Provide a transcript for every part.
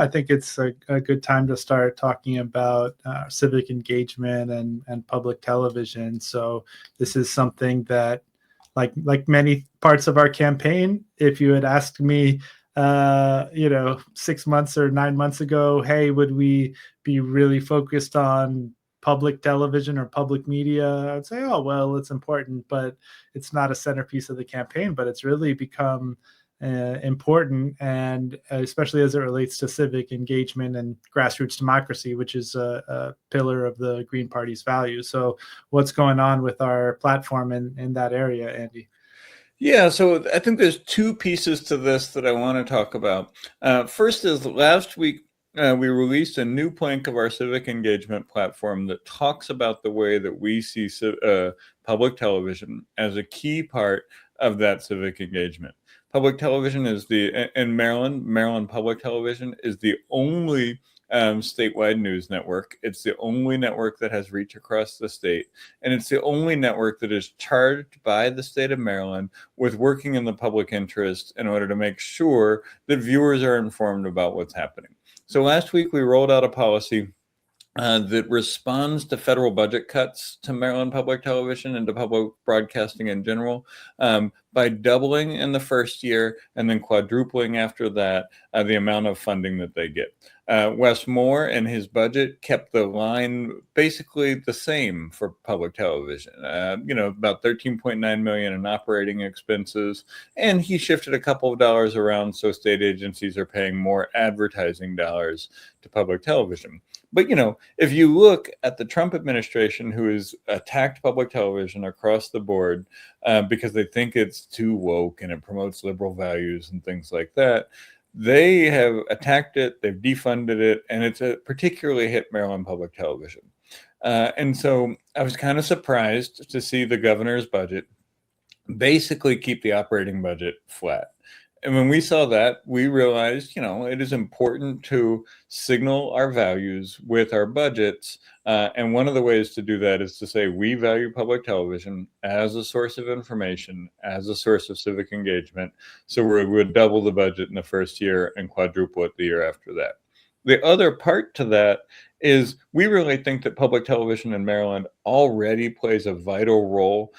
I think it's a good time to start talking about civic engagement and public television. So this is something that, like many parts of our campaign, if you had asked me, 6 months or 9 months ago, hey, would we be really focused on public television or public media? I'd say, oh, well, it's important, but it's not a centerpiece of the campaign. But it's really become important, and especially as it relates to civic engagement and grassroots democracy, which is a pillar of the Green Party's values. So what's going on with our platform in that area, Andy? Yeah, so I think there's two pieces to this that I want to talk about. First is last week, we released a new plank of our civic engagement platform that talks about the way that we see public television as a key part of that civic engagement. Public television is in Maryland Public Television is the only statewide news network. It's the only network that has reach across the state. And it's the only network that is charged by the state of Maryland with working in the public interest in order to make sure that viewers are informed about what's happening. So last week we rolled out a policy that responds to federal budget cuts to Maryland Public Television and to public broadcasting in general by doubling in the first year and then quadrupling after that the amount of funding that they get. Wes Moore and his budget kept the line basically the same for public television, about $13.9 million in operating expenses, and he shifted a couple of dollars around so state agencies are paying more advertising dollars to public television. But, if you look at the Trump administration, who has attacked public television across the board because they think it's too woke and it promotes liberal values and things like that, they have attacked it, they've defunded it, and it's particularly hit Maryland Public Television. And so I was kind of surprised to see the governor's budget basically keep the operating budget flat. And when we saw that, we realized, it is important to signal our values with our budgets. And one of the ways to do that is to say we value public television as a source of information, as a source of civic engagement. So we would double the budget in the first year and quadruple it the year after that. The other part to that is we really think that public television in Maryland already plays a vital role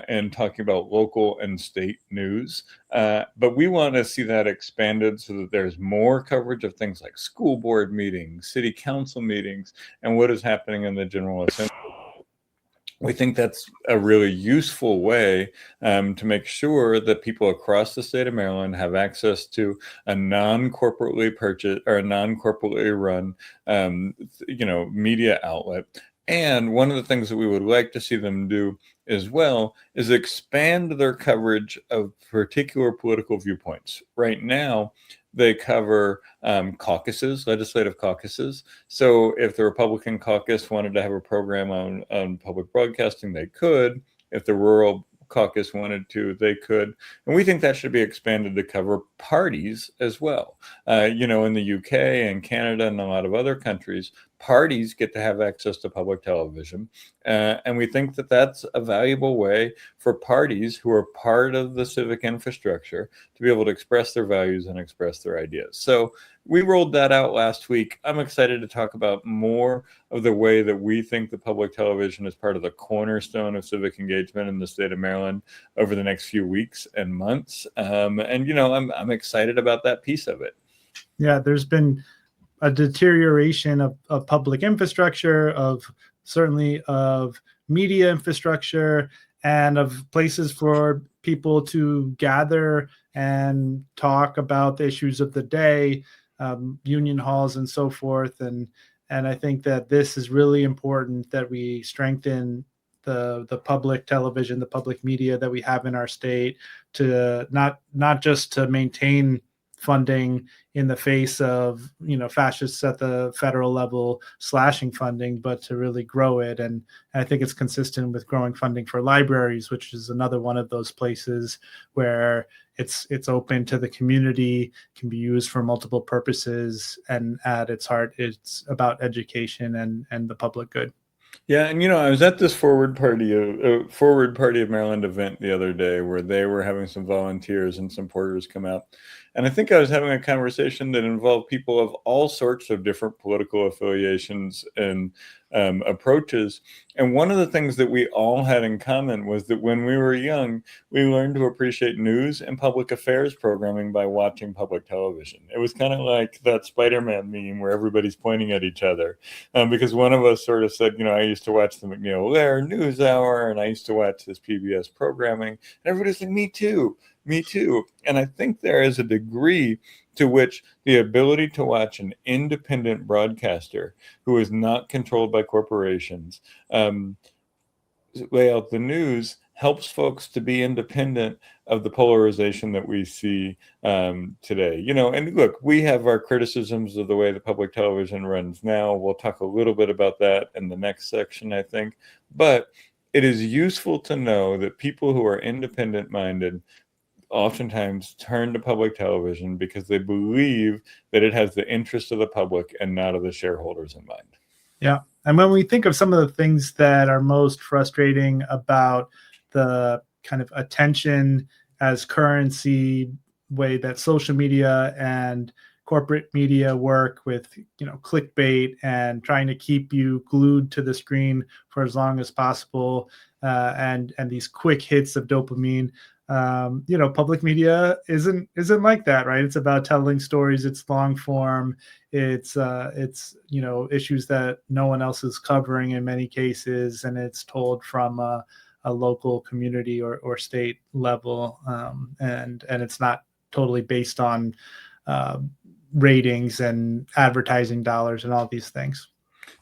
in talking about local and state news. But we want to see that expanded so that there's more coverage of things like school board meetings, city council meetings, and what is happening in the General Assembly. We think that's a really useful way to make sure that people across the state of Maryland have access to a non-corporately purchased or a non-corporately run, media outlet. And one of the things that we would like to see them do as well is expand their coverage of particular political viewpoints. Right now, they cover caucuses, legislative caucuses. So if the Republican caucus wanted to have a program on public broadcasting, they could. If the rural caucus wanted to, they could. And we think that should be expanded to cover parties as well. In the UK and Canada and a lot of other countries, parties get to have access to public television. And we think that that's a valuable way for parties who are part of the civic infrastructure to be able to express their values and express their ideas. So we rolled that out last week. I'm excited to talk about more of the way that we think the public television is part of the cornerstone of civic engagement in the state of Maryland over the next few weeks and months. I'm excited about that piece of it. Yeah, there's been a deterioration of public infrastructure, certainly of media infrastructure, and of places for people to gather and talk about the issues of the day, union halls and so forth. And I think that this is really important, that we strengthen the public television, the public media that we have in our state, to not just to maintain funding in the face of fascists at the federal level slashing funding, but to really grow it. And I think it's consistent with growing funding for libraries, which is another one of those places where it's open to the community, can be used for multiple purposes, and at its heart, it's about education and the public good. Yeah, and I was at this Forward Party of Maryland event the other day where they were having some volunteers and some porters come out. And I think I was having a conversation that involved people of all sorts of different political affiliations and approaches. And one of the things that we all had in common was that when we were young, we learned to appreciate news and public affairs programming by watching public television. It was kind of like that Spider-Man meme where everybody's pointing at each other. Because one of us sort of said, I used to watch the McNeil Lehrer News Hour, and I used to watch this PBS programming. And everybody's like, me too. Me too. And I think there is a degree to which the ability to watch an independent broadcaster who is not controlled by corporations lay out the news helps folks to be independent of the polarization that we see today. And look, we have our criticisms of the way the public television runs now. We'll talk a little bit about that in the next section, I think. But it is useful to know that people who are independent-minded oftentimes turn to public television because they believe that it has the interest of the public and not of the shareholders in mind. Yeah. And when we think of some of the things that are most frustrating about the kind of attention as currency way that social media and corporate media work with, clickbait and trying to keep you glued to the screen for as long as possible, and these quick hits of dopamine. Public media isn't like that, right? It's about telling stories. It's long form. It's issues that no one else is covering in many cases, and it's told from a local community or state level, and it's not totally based on ratings and advertising dollars and all these things.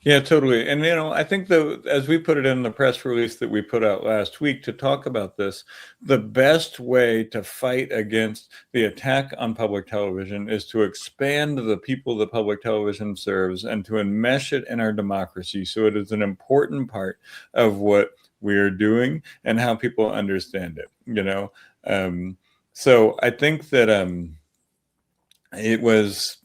Yeah, totally. And, I think as we put it in the press release that we put out last week to talk about this, the best way to fight against the attack on public television is to expand the people that public television serves and to enmesh it in our democracy. So it is an important part of what we are doing and how people understand it, So I think that it was...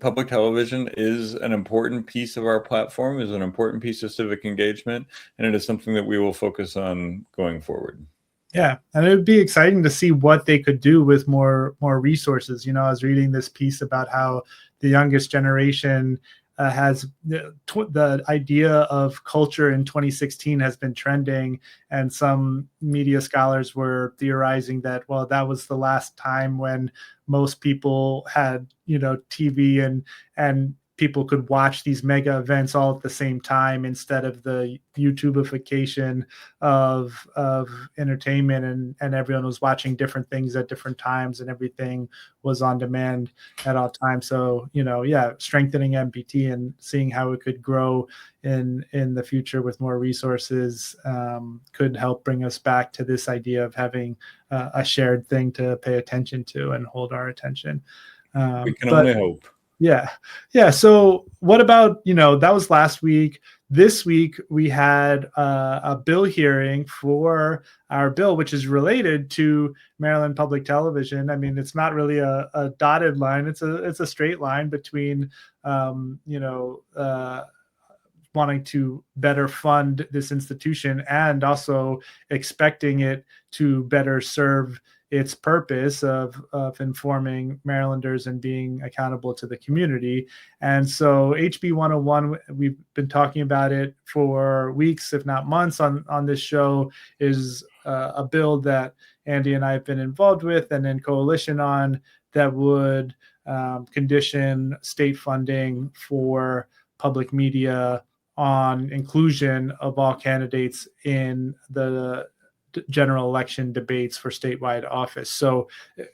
public television is an important piece of our platform, is an important piece of civic engagement, and it is something that we will focus on going forward. Yeah, and it would be exciting to see what they could do with more resources. I was reading this piece about how the youngest generation has the idea of culture in 2016 has been trending, and some media scholars were theorizing that, well, that was the last time when most people had TV and people could watch these mega events all at the same time instead of the YouTubeification of entertainment, and everyone was watching different things at different times and everything was on demand at all times. So, strengthening MPT and seeing how it could grow in the future with more resources could help bring us back to this idea of having a shared thing to pay attention to and hold our attention. We can only hope. Yeah. So what about, that was last week. This week we had a bill hearing for our bill, which is related to Maryland Public Television. I mean, it's not really a dotted line. It's a straight line between, wanting to better fund this institution and also expecting it to better serve its purpose of informing Marylanders and being accountable to the community. And so HB 101, we've been talking about it for weeks, if not months on this show, is a bill that Andy and I have been involved with and in coalition on that would condition state funding for public media on inclusion of all candidates in the general election debates for statewide office. So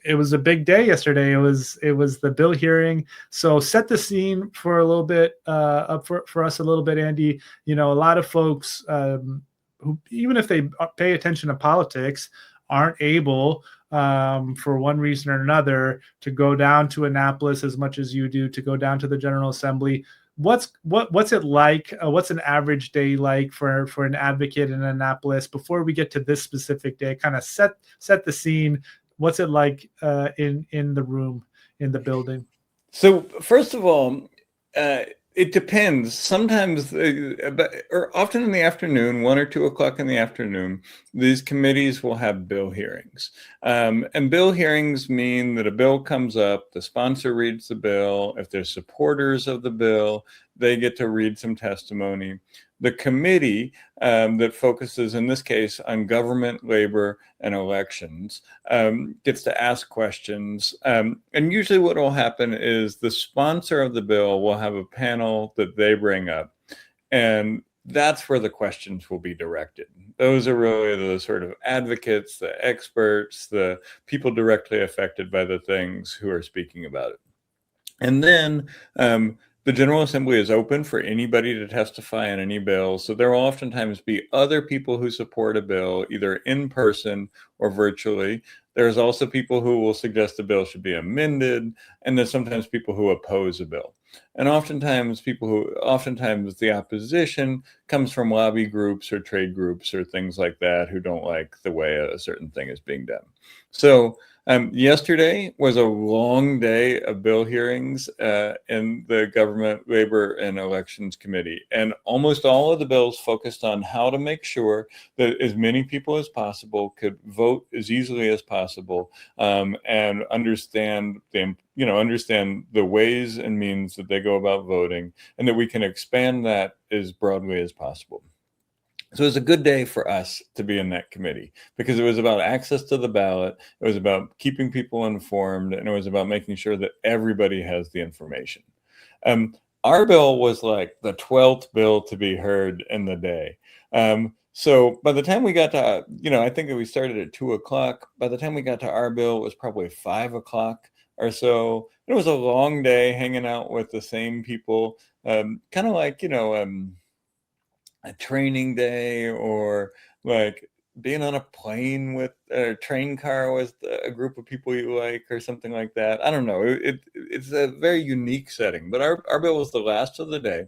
it was a big day yesterday. It was the bill hearing. So set the scene for a little bit, for us a little bit, Andy. A lot of folks who, even if they pay attention to politics, aren't able for one reason or another to go down to Annapolis as much as you do, to go down to the General Assembly. What's it like? What's an average day like for an advocate in Annapolis? Before we get to this specific day, kind of set the scene. What's it like in the room, in the building? So first of all, It depends. Sometimes, or often in the afternoon, 1 or 2 o'clock in the afternoon, these committees will have bill hearings. And bill hearings mean that a bill comes up, the sponsor reads the bill. If there's supporters of the bill, they get to read some testimony. The committee that focuses, in this case, on government, labor, and elections gets to ask questions. And usually what will happen is the sponsor of the bill will have a panel that they bring up. And that's where the questions will be directed. Those are really the sort of advocates, the experts, the people directly affected by the things who are speaking about it. And then the General Assembly is open for anybody to testify on any bill. So there will oftentimes be other people who support a bill, either in person or virtually. There's also people who will suggest the bill should be amended, and there's sometimes people who oppose a bill. And oftentimes the opposition comes from lobby groups or trade groups or things like that who don't like the way a certain thing is being done. So yesterday was a long day of bill hearings in the Government, Labor, and Elections Committee. And almost all of the bills focused on how to make sure that as many people as possible could vote as easily as possible and understand the ways and means that they go about voting, and that we can expand that as broadly as possible. So it was a good day for us to be in that committee because it was about access to the ballot, it was about keeping people informed, and it was about making sure that everybody has the information. Our bill was like the 12th bill to be heard in the day. So by the time we got to, I think that we started at 2 o'clock. By the time we got to our bill, it was probably 5 o'clock or so. It was a long day hanging out with the same people, kind of like, a training day, or like being on a plane with a train car with a group of people you like, or something like that. I don't know. It's a very unique setting, but our bill was the last of the day.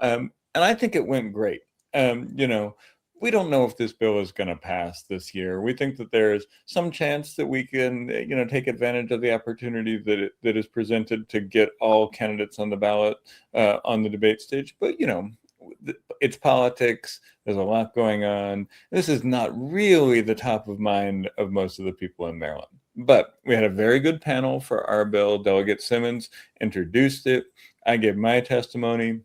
And I think it went great. We don't know if this bill is going to pass this year. We think that there's some chance that we can, take advantage of the opportunity that is presented to get all candidates on the ballot on the debate stage. But, it's politics. There's a lot going on. This is not really the top of mind of most of the people in Maryland. But we had a very good panel for our bill. Delegate Simmons introduced it. I gave my testimony.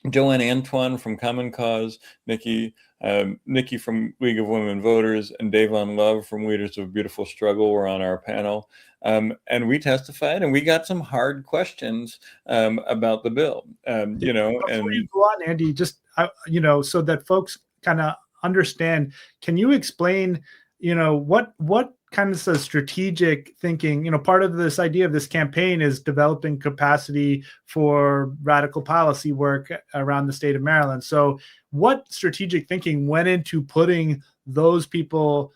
Joanne Antoine from Common Cause, Nikki from League of Women Voters, and Davon Love from Leaders of Beautiful Struggle were on our panel. And we testified, and we got some hard questions about the bill. Before you go on, Andy, just so that folks kind of understand, can you explain, what kind of strategic thinking? Part of this idea of this campaign is developing capacity for radical policy work around the state of Maryland. So, what strategic thinking went into putting those people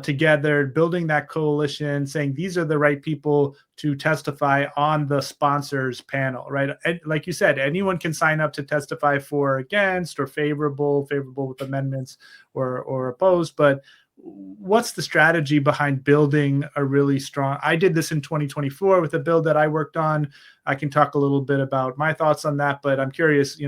together, building that coalition, saying these are the right people to testify on the sponsors panel, right? And like you said, anyone can sign up to testify for, against, or favorable with amendments, or opposed. But what's the strategy behind building a really strong? I did this in 2024 with a bill that I worked on. I can talk a little bit about my thoughts on that, but I'm curious,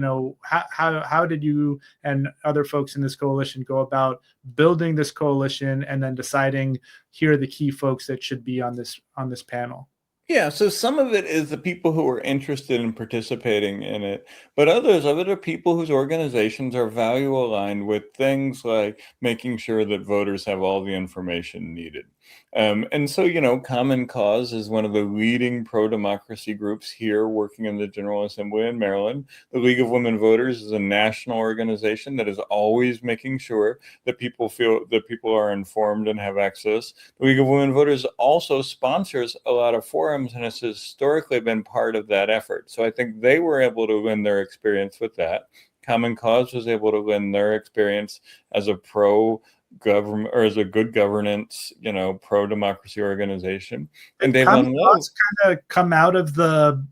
how did you and other folks in this coalition go about building this coalition and then deciding here are the key folks that should be on this panel? Yeah, so some of it is the people who are interested in participating in it, but others of it are people whose organizations are value aligned with things like making sure that voters have all the information needed. And so, Common Cause is one of the leading pro-democracy groups here working in the General Assembly in Maryland. The League of Women Voters is a national organization that is always making sure that people feel that people are informed and have access. The League of Women Voters also sponsors a lot of forums and has historically been part of that effort. So I think they were able to lend their experience with that. Common Cause was able to lend their experience as a pro-government, or as a good governance, pro-democracy organization. And Common Cause kind of come out of the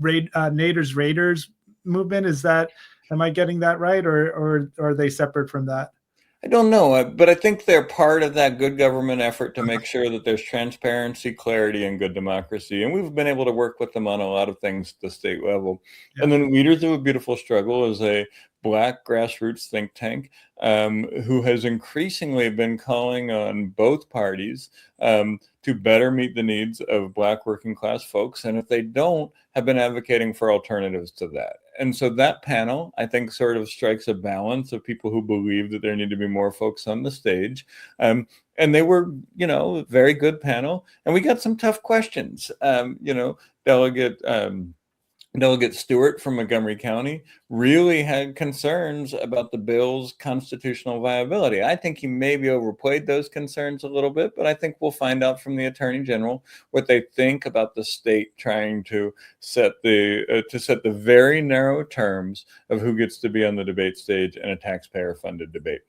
Nader's Raiders movement. Am I getting that right, or are they separate from that? I don't know, but I think they're part of that good government effort to make sure that there's transparency, clarity, and good democracy. And we've been able to work with them on a lot of things at the state level. Yeah. And then Leaders of a Beautiful Struggle is a Black grassroots think tank who has increasingly been calling on both parties to better meet the needs of Black working class folks. And if they don't, have been advocating for alternatives to that. And so that panel, I think, sort of strikes a balance of people who believe that there need to be more folks on the stage. And they were, a very good panel. And we got some tough questions. Delegate Stewart from Montgomery County really had concerns about the bill's constitutional viability. I think he maybe overplayed those concerns a little bit, but I think we'll find out from the Attorney General what they think about the state trying to set the very narrow terms of who gets to be on the debate stage in a taxpayer-funded debate.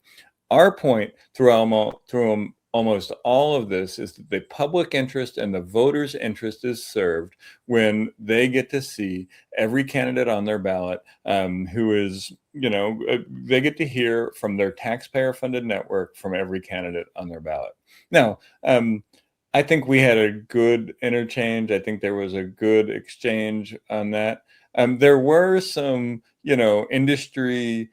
Our point through almost all of this is that the public interest and the voters' interest is served when they get to see every candidate on their ballot who is, they get to hear from their taxpayer-funded network from every candidate on their ballot. Now, I think we had a good interchange. I think there was a good exchange on that. There were some, industry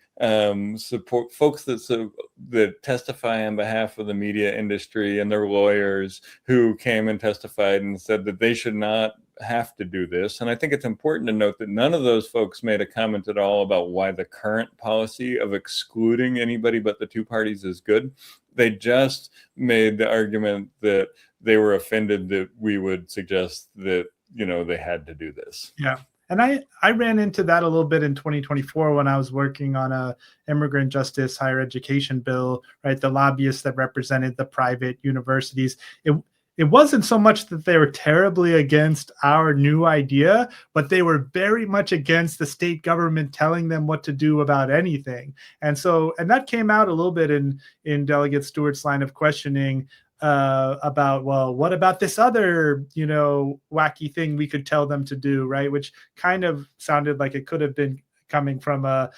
support folks that testify on behalf of the media industry and their lawyers who came and testified and said that they should not have to do this. And I think it's important to note that none of those folks made a comment at all about why the current policy of excluding anybody but the two parties is good. They just made the argument that they were offended that we would suggest that, they had to do this. Yeah. And I ran into that a little bit in 2024 when I was working on a immigrant justice higher education bill, right? The lobbyists that represented the private universities. It wasn't so much that they were terribly against our new idea, but they were very much against the state government telling them what to do about anything. And that came out a little bit in Delegate Stewart's line of questioning about, well, what about this other, wacky thing we could tell them to do, right? Which kind of sounded like it could have been coming from a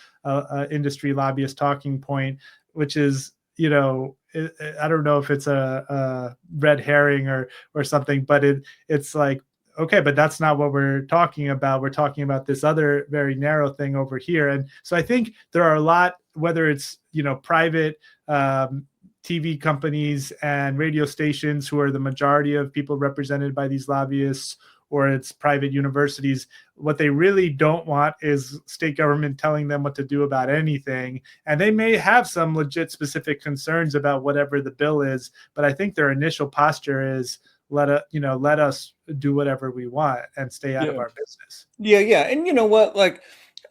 industry lobbyist talking point, which is, I don't know if it's a red herring or something, but it's like, okay, but that's not what we're talking about. We're talking about this other very narrow thing over here. And so I think there are a lot, whether it's, private TV companies and radio stations who are the majority of people represented by these lobbyists, or it's private universities, what they really don't want is state government telling them what to do about anything. And they may have some legit specific concerns about whatever the bill is, but I think their initial posture is let us do whatever we want and stay out of our business. Yeah. And you know what?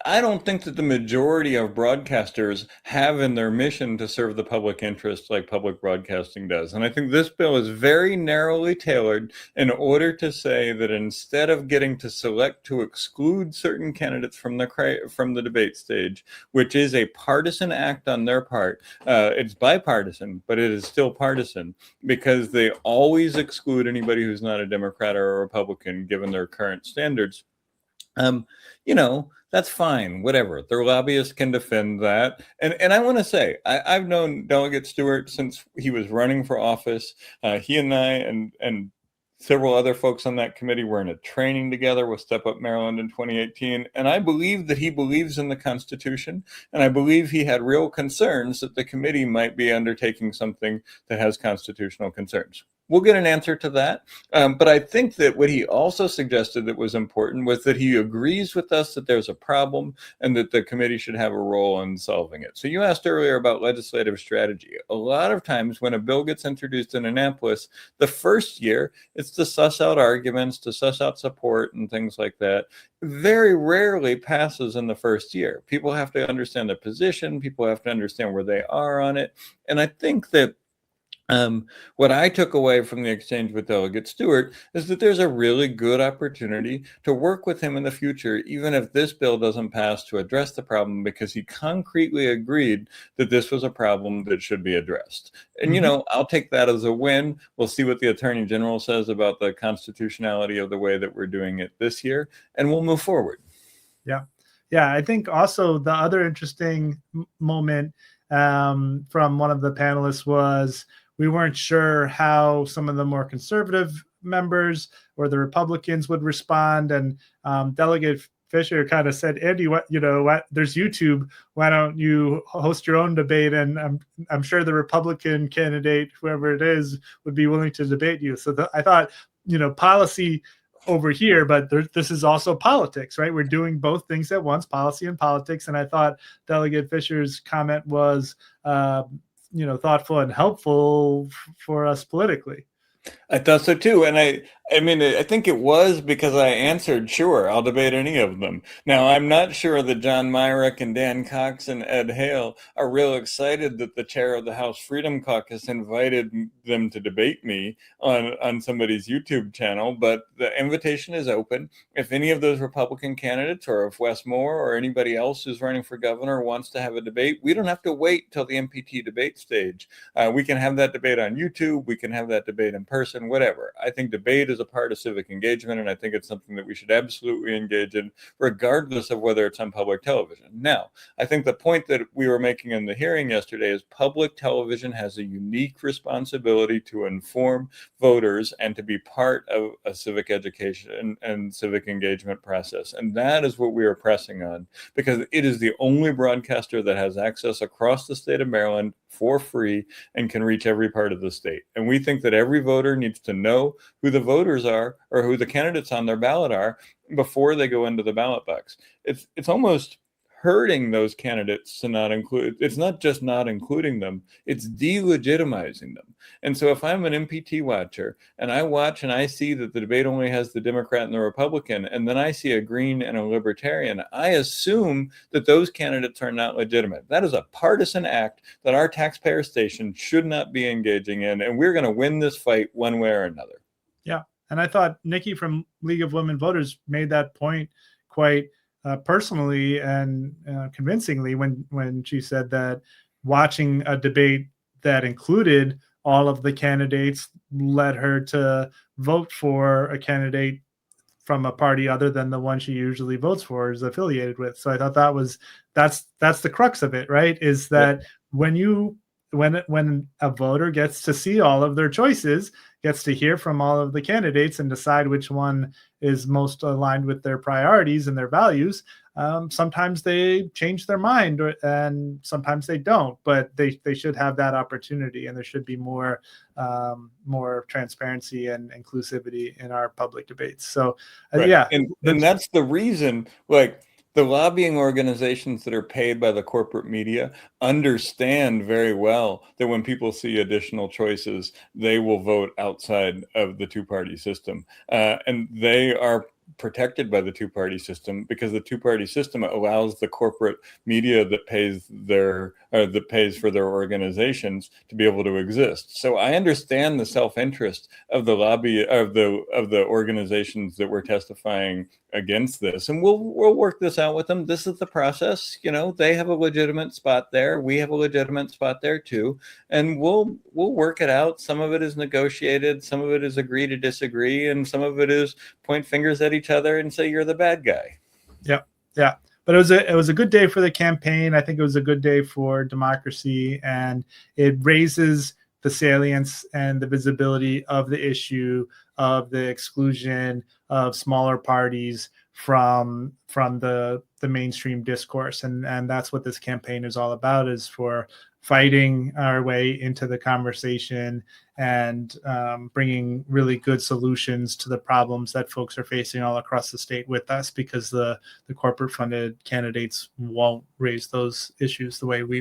I don't think that the majority of broadcasters have in their mission to serve the public interest like public broadcasting does. And I think this bill is very narrowly tailored in order to say that instead of getting to select to exclude certain candidates from the debate stage, which is a partisan act on their part, it's bipartisan, but it is still partisan because they always exclude anybody who's not a Democrat or a Republican given their current standards. That's fine, whatever. Their lobbyists can defend that. And I want to say, I've known Delegate Stewart since he was running for office. He and I and several other folks on that committee were in a training together with Step Up Maryland in 2018. And I believe that he believes in the Constitution. And I believe he had real concerns that the committee might be undertaking something that has constitutional concerns. We'll get an answer to that. But I think that what he also suggested that was important was that he agrees with us that there's a problem and that the committee should have a role in solving it. So you asked earlier about legislative strategy. A lot of times when a bill gets introduced in Annapolis, the first year, it's to suss out arguments, to suss out support and things like that. Very rarely passes in the first year. People have to understand their position. People have to understand where they are on it. And I think that what I took away from the exchange with Delegate Stewart is that there's a really good opportunity to work with him in the future, even if this bill doesn't pass, to address the problem, because he concretely agreed that this was a problem that should be addressed. And, I'll take that as a win. We'll see what the Attorney General says about the constitutionality of the way that we're doing it this year, and we'll move forward. Yeah. I think also the other interesting moment from one of the panelists was we weren't sure how some of the more conservative members or the Republicans would respond. And Delegate Fisher kind of said, Andy, there's YouTube. Why don't you host your own debate? And I'm sure the Republican candidate, whoever it is, would be willing to debate you. So I thought, policy over here, but this is also politics, right? We're doing both things at once, policy and politics. And I thought Delegate Fisher's comment was, thoughtful and helpful for us politically. I thought so too. And I think it was because I answered, sure, I'll debate any of them. Now, I'm not sure that John Myrick and Dan Cox and Ed Hale are real excited that the chair of the House Freedom Caucus invited them to debate me on somebody's YouTube channel, but the invitation is open. If any of those Republican candidates, or if Wes Moore or anybody else who's running for governor wants to have a debate, we don't have to wait till the MPT debate stage. We can have that debate on YouTube. We can have that debate in person, whatever. I think debate is a part of civic engagement, and I think it's something that we should absolutely engage in, regardless of whether it's on public television. Now, I think the point that we were making in the hearing yesterday is public television has a unique responsibility to inform voters and to be part of a civic education and civic engagement process. And that is what we are pressing on, because it is the only broadcaster that has access across the state of Maryland for free and can reach every part of the state. And we think that every voter needs to know who the voters are or who the candidates on their ballot are before they go into the ballot box. It's almost hurting those candidates to not include. It's not just not including them, it's delegitimizing them. And so if I'm an MPT watcher and I watch and I see that the debate only has the Democrat and the Republican, and then I see a Green and a Libertarian, I assume that those candidates are not legitimate. That is a partisan act that our taxpayer station should not be engaging in, and we're going to win this fight one way or another. Yeah, and I thought Nikki from League of Women Voters made that point quite personally and convincingly when she said that watching a debate that included all of the candidates led her to vote for a candidate from a party other than the one she usually votes for, is affiliated with. So I thought that's the crux of it, right? Is that when a voter gets to see all of their choices, gets to hear from all of the candidates and decide which one is most aligned with their priorities and their values, sometimes they change their mind and sometimes they don't, but they should have that opportunity, and there should be more transparency and inclusivity in our public debates. So right. Yeah. And that's the reason, like, the lobbying organizations that are paid by the corporate media understand very well that when people see additional choices, they will vote outside of the two-party system. And they are protected by the two-party system because the two-party system allows the corporate media that pays for their organizations to be able to exist. So I understand the self-interest of the lobby of the organizations that were testifying against this, and we'll work this out with them. This is the process. They have a legitimate spot there. We have a legitimate spot there too, and we'll work it out. Some of it is negotiated, some of it is agree to disagree, and some of it is point fingers at each other and say you're the bad guy. Yeah. But it was a good day for the campaign. I think it was a good day for democracy, and it raises the salience and the visibility of the issue of the exclusion of smaller parties from the mainstream discourse. And that's what this campaign is all about, is for fighting our way into the conversation and bringing really good solutions to the problems that folks are facing all across the state with us, because the corporate funded candidates won't raise those issues the way we